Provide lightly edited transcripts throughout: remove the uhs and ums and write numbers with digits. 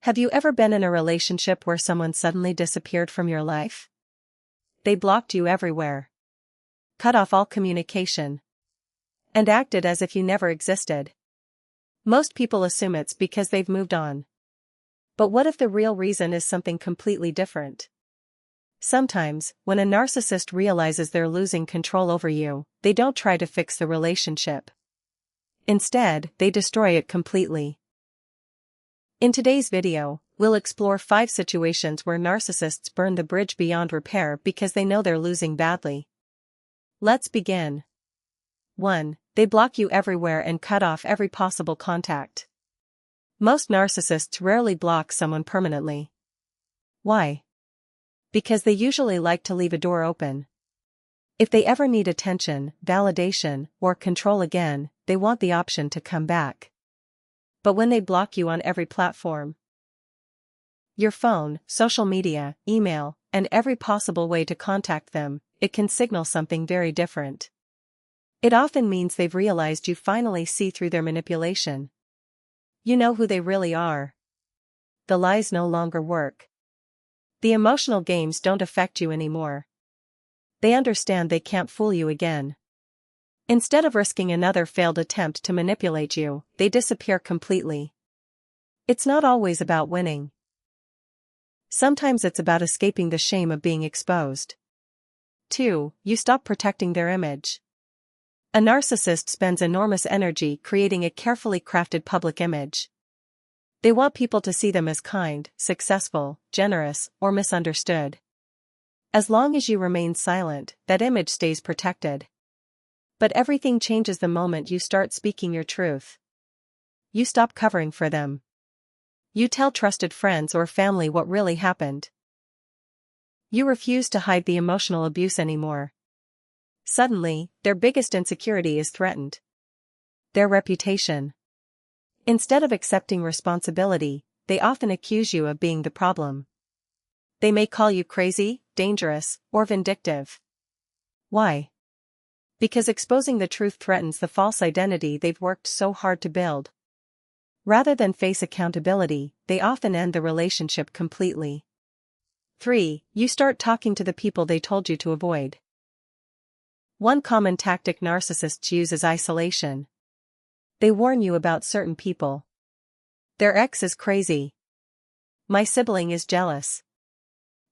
Have you ever been in a relationship where someone suddenly disappeared from your life? They blocked you everywhere, cut off all communication, and acted as if you never existed. Most people assume it's because they've moved on. But what if the real reason is something completely different? Sometimes, when a narcissist realizes they're losing control over you, they don't try to fix the relationship. Instead, they destroy it completely. In today's video, we'll explore 5 situations where narcissists burn the bridge beyond repair because they know they're losing badly. Let's begin. 1. They block you everywhere and cut off every possible contact. Most narcissists rarely block someone permanently. Why? Because they usually like to leave a door open. If they ever need attention, validation, or control again, they want the option to come back. But when they block you on every platform, your phone, social media, email, and every possible way to contact them, it can signal something very different. It often means they've realized you finally see through their manipulation. You know who they really are. The lies no longer work. The emotional games don't affect you anymore. They understand they can't fool you again. Instead of risking another failed attempt to manipulate you, they disappear completely. It's not always about winning. Sometimes it's about escaping the shame of being exposed. 2. You stop protecting their image. A narcissist spends enormous energy creating a carefully crafted public image. They want people to see them as kind, successful, generous, or misunderstood. As long as you remain silent, that image stays protected. But everything changes the moment you start speaking your truth. You stop covering for them. You tell trusted friends or family what really happened. You refuse to hide the emotional abuse anymore. Suddenly, their biggest insecurity is threatened. Their reputation. Instead of accepting responsibility, they often accuse you of being the problem. They may call you crazy, dangerous, or vindictive. Why? Because exposing the truth threatens the false identity they've worked so hard to build. Rather than face accountability, they often end the relationship completely. 3. You start talking to the people they told you to avoid. One common tactic narcissists use is isolation. They warn you about certain people. Their ex is crazy. My sibling is jealous.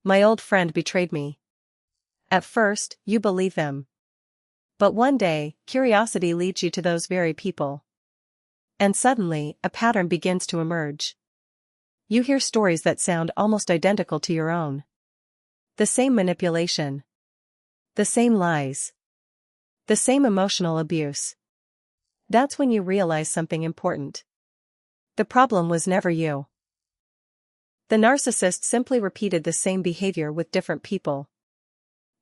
My old friend betrayed me. At first, you believe them. But one day, curiosity leads you to those very people. And suddenly, a pattern begins to emerge. You hear stories that sound almost identical to your own. The same manipulation. The same lies. The same emotional abuse. That's when you realize something important. The problem was never you. The narcissist simply repeated the same behavior with different people.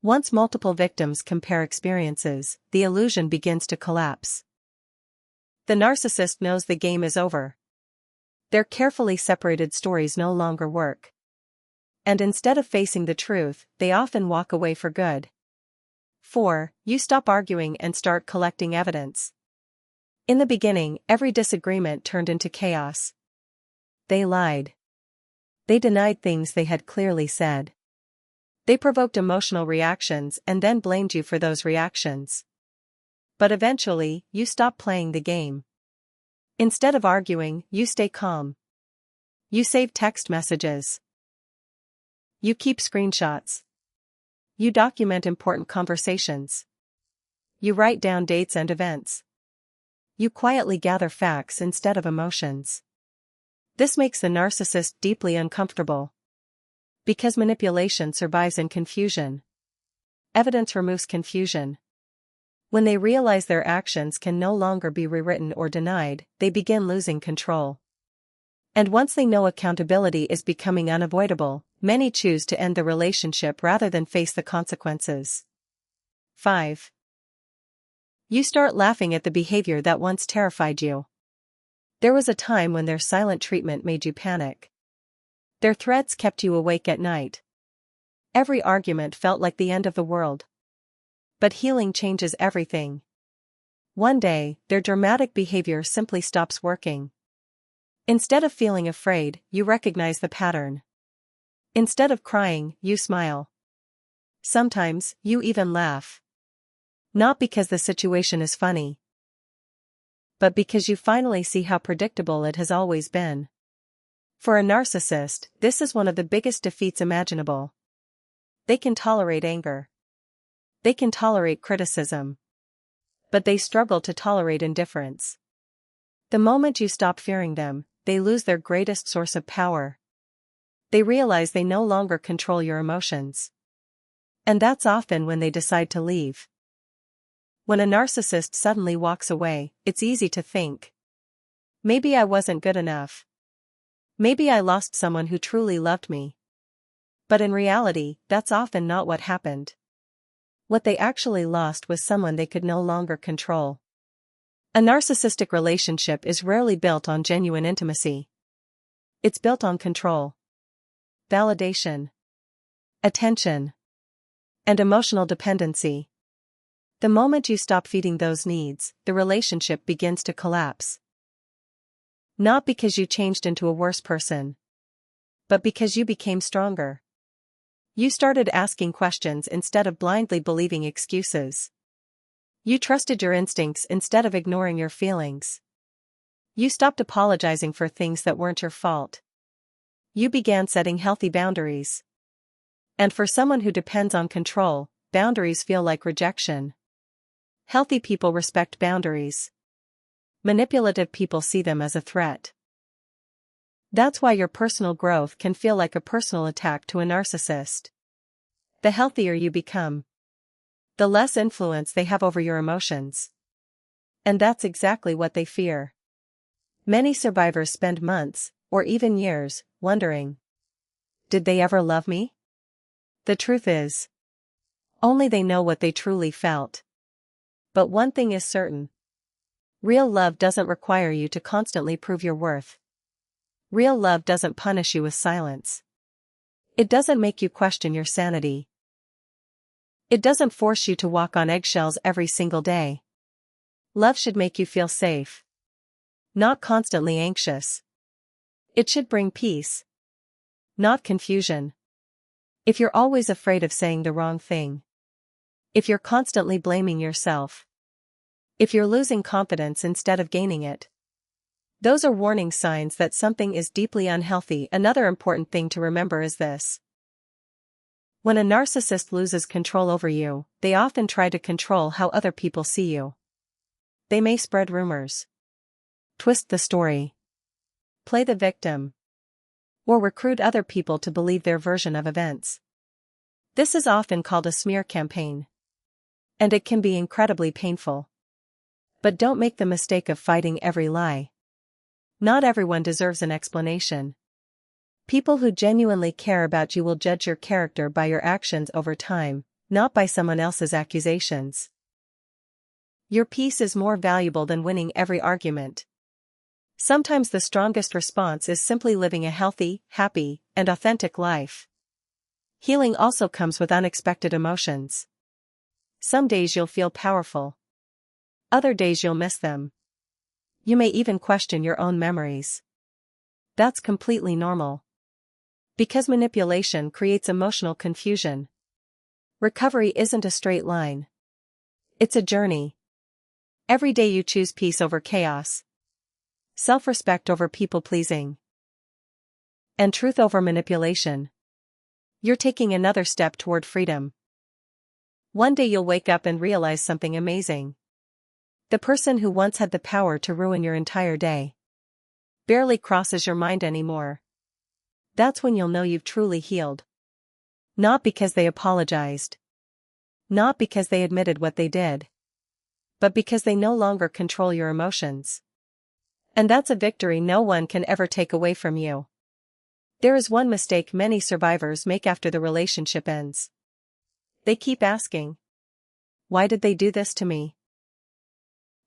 Once multiple victims compare experiences, the illusion begins to collapse. The narcissist knows the game is over. Their carefully separated stories no longer work. And instead of facing the truth, they often walk away for good. 4. You stop arguing and start collecting evidence. In the beginning, every disagreement turned into chaos. They lied. They denied things they had clearly said. They provoked emotional reactions and then blamed you for those reactions. But eventually, you stop playing the game. Instead of arguing, you stay calm. You save text messages. You keep screenshots. You document important conversations. You write down dates and events. You quietly gather facts instead of emotions. This makes the narcissist deeply uncomfortable. Because manipulation survives in confusion. Evidence removes confusion. When they realize their actions can no longer be rewritten or denied, they begin losing control. And once they know accountability is becoming unavoidable, many choose to end the relationship rather than face the consequences. 5. You start laughing at the behavior that once terrified you. There was a time when their silent treatment made you panic. Their threats kept you awake at night. Every argument felt like the end of the world. But healing changes everything. One day, their dramatic behavior simply stops working. Instead of feeling afraid, you recognize the pattern. Instead of crying, you smile. Sometimes, you even laugh. Not because the situation is funny, but because you finally see how predictable it has always been. For a narcissist, this is one of the biggest defeats imaginable. They can tolerate anger. They can tolerate criticism. But they struggle to tolerate indifference. The moment you stop fearing them, they lose their greatest source of power. They realize they no longer control your emotions. And that's often when they decide to leave. When a narcissist suddenly walks away, it's easy to think, maybe I wasn't good enough. Maybe I lost someone who truly loved me. But in reality, that's often not what happened. What they actually lost was someone they could no longer control. A narcissistic relationship is rarely built on genuine intimacy. It's built on control, validation, attention, and emotional dependency. The moment you stop feeding those needs, the relationship begins to collapse. Not because you changed into a worse person, but because you became stronger. You started asking questions instead of blindly believing excuses. You trusted your instincts instead of ignoring your feelings. You stopped apologizing for things that weren't your fault. You began setting healthy boundaries. And for someone who depends on control, boundaries feel like rejection. Healthy people respect boundaries. Manipulative people see them as a threat. That's why your personal growth can feel like a personal attack to a narcissist. The healthier you become, the less influence they have over your emotions. And that's exactly what they fear. Many survivors spend months, or even years, wondering, did they ever love me? The truth is, only they know what they truly felt. But one thing is certain. Real love doesn't require you to constantly prove your worth. Real love doesn't punish you with silence. It doesn't make you question your sanity. It doesn't force you to walk on eggshells every single day. Love should make you feel safe, not constantly anxious. It should bring peace, not confusion. If you're always afraid of saying the wrong thing, if you're constantly blaming yourself, if you're losing confidence instead of gaining it, those are warning signs that something is deeply unhealthy. Another important thing to remember is this. When a narcissist loses control over you, they often try to control how other people see you. They may spread rumors, twist the story, play the victim, or recruit other people to believe their version of events. This is often called a smear campaign. And it can be incredibly painful. But don't make the mistake of fighting every lie. Not everyone deserves an explanation. People who genuinely care about you will judge your character by your actions over time, not by someone else's accusations. Your peace is more valuable than winning every argument. Sometimes the strongest response is simply living a healthy, happy, and authentic life. Healing also comes with unexpected emotions. Some days you'll feel powerful. Other days you'll miss them. You may even question your own memories. That's completely normal. Because manipulation creates emotional confusion. Recovery isn't a straight line. It's a journey. Every day you choose peace over chaos, self-respect over people-pleasing, and truth over manipulation. You're taking another step toward freedom. One day you'll wake up and realize something amazing. The person who once had the power to ruin your entire day barely crosses your mind anymore. That's when you'll know you've truly healed. Not because they apologized. Not because they admitted what they did. But because they no longer control your emotions. And that's a victory no one can ever take away from you. There is one mistake many survivors make after the relationship ends. They keep asking, why did they do this to me?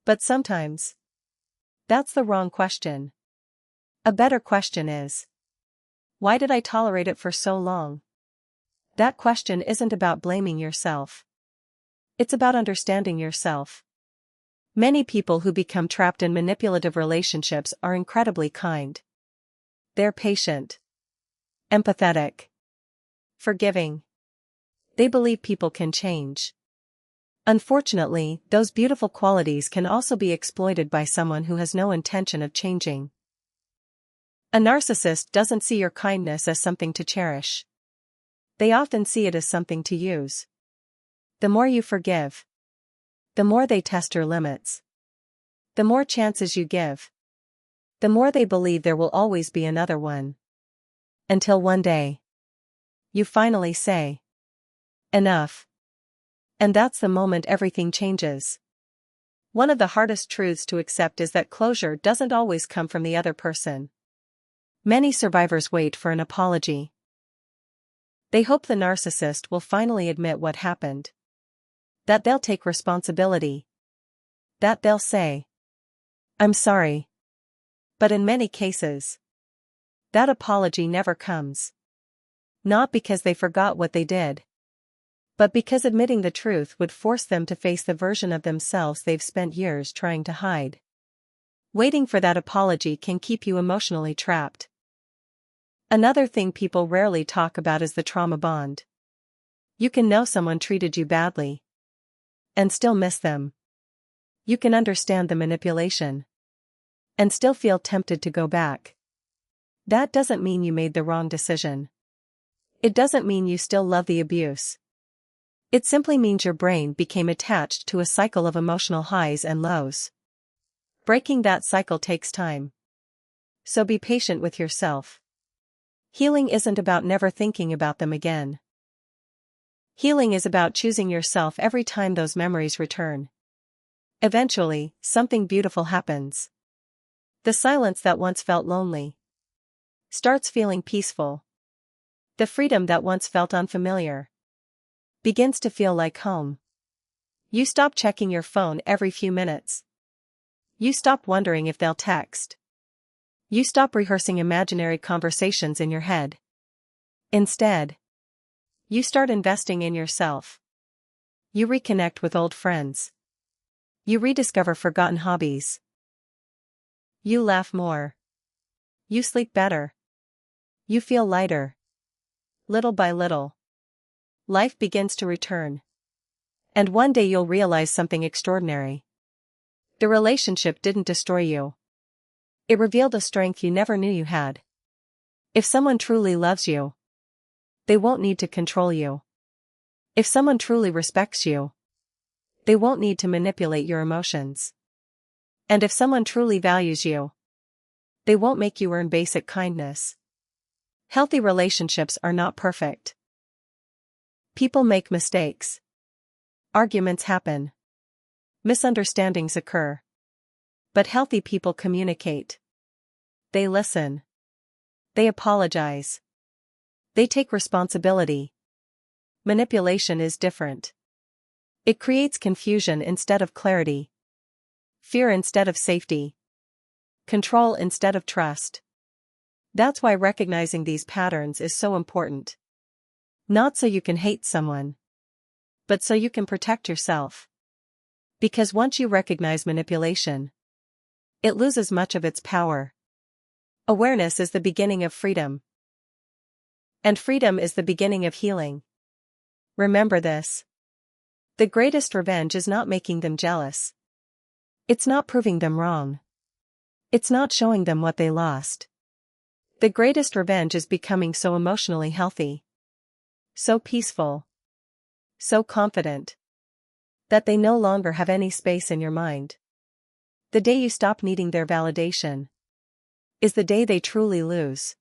But sometimes, that's the wrong question. A better question is, why did I tolerate it for so long? That question isn't about blaming yourself. It's about understanding yourself. Many people who become trapped in manipulative relationships are incredibly kind. They're patient, empathetic, forgiving. They believe people can change. Unfortunately, those beautiful qualities can also be exploited by someone who has no intention of changing. A narcissist doesn't see your kindness as something to cherish. They often see it as something to use. The more you forgive, the more they test your limits. The more chances you give, the more they believe there will always be another one. Until one day, you finally say, enough. And that's the moment everything changes. One of the hardest truths to accept is that closure doesn't always come from the other person. Many survivors wait for an apology. They hope the narcissist will finally admit what happened. That they'll take responsibility. That they'll say, I'm sorry. But in many cases, that apology never comes. Not because they forgot what they did, but because admitting the truth would force them to face the version of themselves they've spent years trying to hide. Waiting for that apology can keep you emotionally trapped. Another thing people rarely talk about is the trauma bond. You can know someone treated you badly and still miss them. You can understand the manipulation and still feel tempted to go back. That doesn't mean you made the wrong decision. It doesn't mean you still love the abuse. It simply means your brain became attached to a cycle of emotional highs and lows. Breaking that cycle takes time. So be patient with yourself. Healing isn't about never thinking about them again. Healing is about choosing yourself every time those memories return. Eventually, something beautiful happens. The silence that once felt lonely starts feeling peaceful. The freedom that once felt unfamiliar begins to feel like home. You stop checking your phone every few minutes. You stop wondering if they'll text. You stop rehearsing imaginary conversations in your head. Instead, you start investing in yourself. You reconnect with old friends. You rediscover forgotten hobbies. You laugh more. You sleep better. You feel lighter. Little by little, life begins to return. And one day you'll realize something extraordinary. The relationship didn't destroy you. It revealed a strength you never knew you had. If someone truly loves you, they won't need to control you. If someone truly respects you, they won't need to manipulate your emotions. And if someone truly values you, they won't make you earn basic kindness. Healthy relationships are not perfect. People make mistakes. Arguments happen. Misunderstandings occur. But healthy people communicate. They listen. They apologize. They take responsibility. Manipulation is different. It creates confusion instead of clarity. Fear instead of safety. Control instead of trust. That's why recognizing these patterns is so important. Not so you can hate someone, but so you can protect yourself. Because once you recognize manipulation, it loses much of its power. Awareness is the beginning of freedom. And freedom is the beginning of healing. Remember this. The greatest revenge is not making them jealous. It's not proving them wrong. It's not showing them what they lost. The greatest revenge is becoming so emotionally healthy, so peaceful, so confident, that they no longer have any space in your mind. The day you stop needing their validation is the day they truly lose.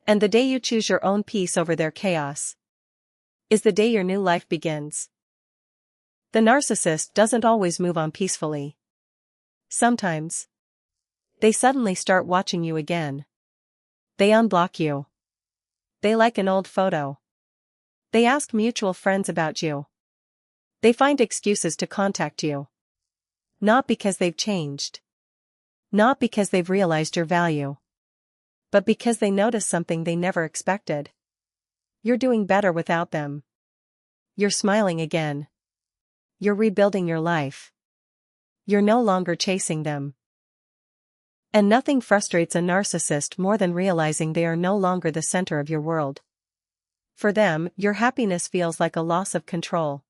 And the day you choose your own peace over their chaos is the day your new life begins. The narcissist doesn't always move on peacefully. Sometimes, they suddenly start watching you again. They unblock you. They like an old photo. They ask mutual friends about you. They find excuses to contact you. Not because they've changed. Not because they've realized your value. But because they notice something they never expected. You're doing better without them. You're smiling again. You're rebuilding your life. You're no longer chasing them. And nothing frustrates a narcissist more than realizing they are no longer the center of your world. For them, your happiness feels like a loss of control.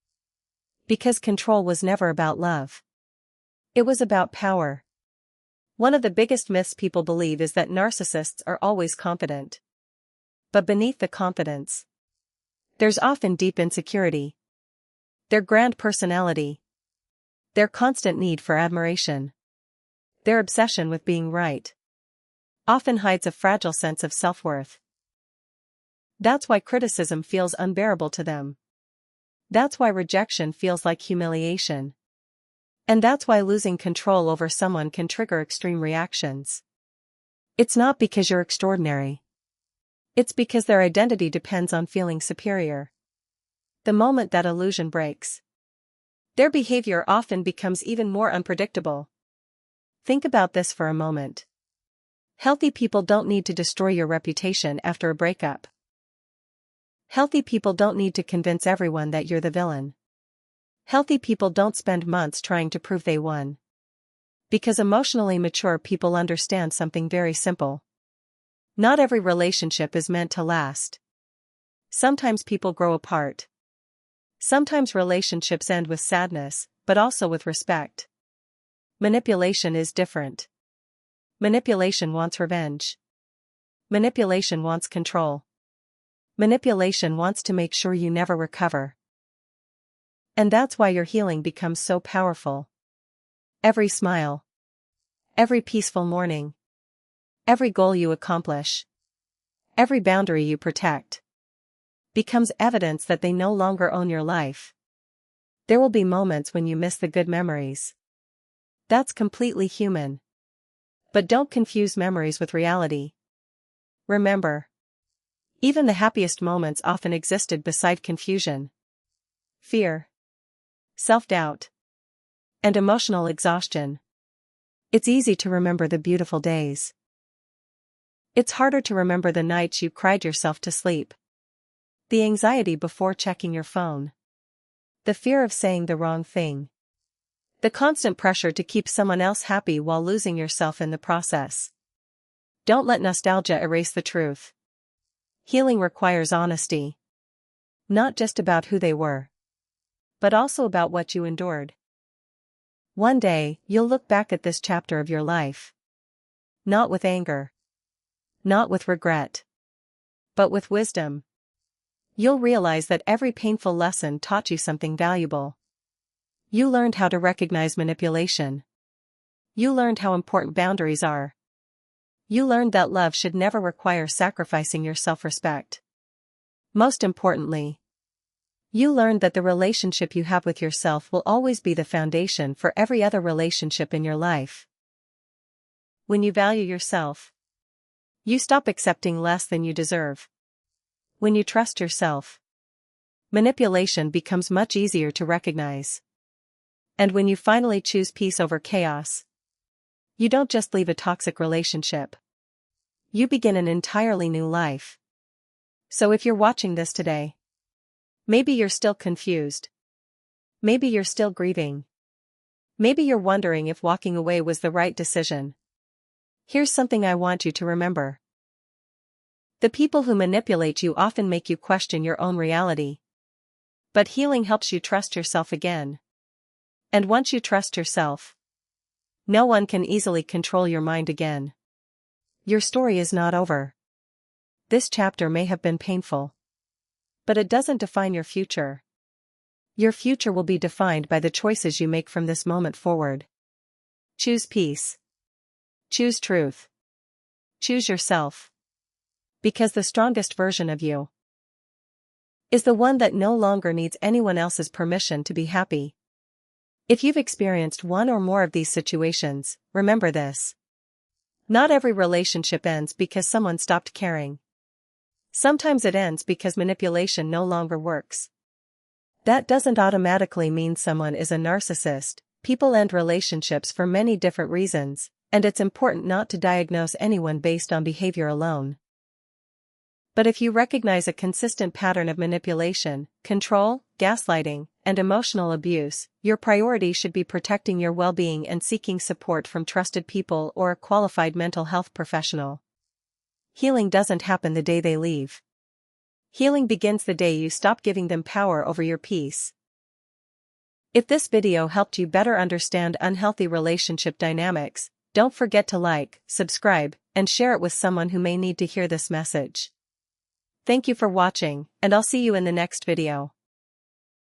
Because control was never about love. It was about power. One of the biggest myths people believe is that narcissists are always confident. But beneath the confidence, there's often deep insecurity. Their grand personality. Their constant need for admiration. Their obsession with being right. Often hides a fragile sense of self-worth. That's why criticism feels unbearable to them. That's why rejection feels like humiliation. And that's why losing control over someone can trigger extreme reactions. It's not because you're extraordinary. It's because their identity depends on feeling superior. The moment that illusion breaks, their behavior often becomes even more unpredictable. Think about this for a moment. Healthy people don't need to destroy your reputation after a breakup. Healthy people don't need to convince everyone that you're the villain. Healthy people don't spend months trying to prove they won. Because emotionally mature people understand something very simple. Not every relationship is meant to last. Sometimes people grow apart. Sometimes relationships end with sadness, but also with respect. Manipulation is different. Manipulation wants revenge. Manipulation wants control. Manipulation wants to make sure you never recover. And that's why your healing becomes so powerful. Every smile. Every peaceful morning. Every goal you accomplish. Every boundary you protect. Becomes evidence that they no longer own your life. There will be moments when you miss the good memories. That's completely human. But don't confuse memories with reality. Remember, even the happiest moments often existed beside confusion, fear, self-doubt, and emotional exhaustion. It's easy to remember the beautiful days. It's harder to remember the nights you cried yourself to sleep. The anxiety before checking your phone. The fear of saying the wrong thing. The constant pressure to keep someone else happy while losing yourself in the process. Don't let nostalgia erase the truth. Healing requires honesty. Not just about who they were, but also about what you endured. One day, you'll look back at this chapter of your life. Not with anger. Not with regret. But with wisdom. You'll realize that every painful lesson taught you something valuable. You learned how to recognize manipulation. You learned how important boundaries are. You learned that love should never require sacrificing your self-respect. Most importantly, you learned that the relationship you have with yourself will always be the foundation for every other relationship in your life. When you value yourself, you stop accepting less than you deserve. When you trust yourself, manipulation becomes much easier to recognize. And when you finally choose peace over chaos, you don't just leave a toxic relationship. You begin an entirely new life. So if you're watching this today, maybe you're still confused. Maybe you're still grieving. Maybe you're wondering if walking away was the right decision. Here's something I want you to remember. The people who manipulate you often make you question your own reality. But healing helps you trust yourself again. And once you trust yourself, no one can easily control your mind again. Your story is not over. This chapter may have been painful, but it doesn't define your future. Your future will be defined by the choices you make from this moment forward. Choose peace. Choose truth. Choose yourself. Because the strongest version of you is the one that no longer needs anyone else's permission to be happy. If you've experienced one or more of these situations, remember this. Not every relationship ends because someone stopped caring. Sometimes it ends because manipulation no longer works. That doesn't automatically mean someone is a narcissist. People end relationships for many different reasons, and it's important not to diagnose anyone based on behavior alone. But if you recognize a consistent pattern of manipulation, control, gaslighting, and emotional abuse, your priority should be protecting your well-being and seeking support from trusted people or a qualified mental health professional. Healing doesn't happen the day they leave. Healing begins the day you stop giving them power over your peace. If this video helped you better understand unhealthy relationship dynamics, don't forget to like, subscribe, and share it with someone who may need to hear this message. Thank you for watching, and I'll see you in the next video.